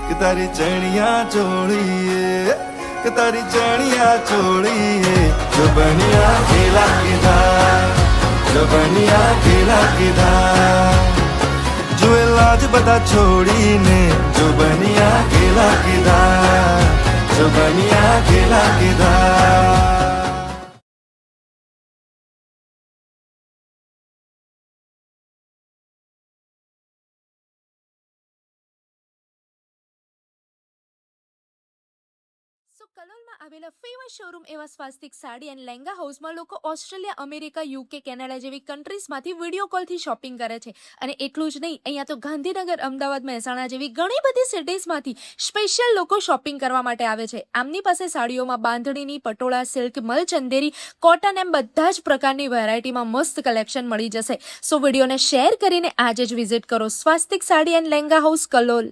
कि तारी चढ़िया चोड़िए, कि तारी चढ़िया चोड़िए। जो बनिया खेला किधा, जो बनिया खेला किधा, जो लाज बता छोड़ी ने, जो बनिया खेला किधा, जो बनिया खेला किधा। કલોલમાં આવેલા ફેમસ શોરૂમ એવા સ્વાસ્તિક સાડી એન્ડ લહેંગા હાઉસમાં લોકો ઓસ્ટ્રેલિયા, અમેરિકા, યુકે, કેનેડા જેવી કન્ટ્રીઝમાંથી વિડીયો કોલથી શોપિંગ કરે છે. અને એટલું જ નહીં, અહીંયા તો ગાંધીનગર, અમદાવાદ, મહેસાણા જેવી ઘણી બધી સિટીઝમાંથી સ્પેશિયલ લોકો શોપિંગ કરવા માટે આવે છે. આમની પાસે સાડીઓમાં બાંધણીની, પટોળા, સિલ્ક, મલચંદેરી, કોટન એમ બધા જ પ્રકારની વેરાયટીમાં મસ્ત કલેક્શન મળી જશે. સો વિડીયોને શેર કરીને આજે જ વિઝિટ કરો સ્વાસ્તિક સાડી એન્ડ લહેંગા હાઉસ, કલોલ.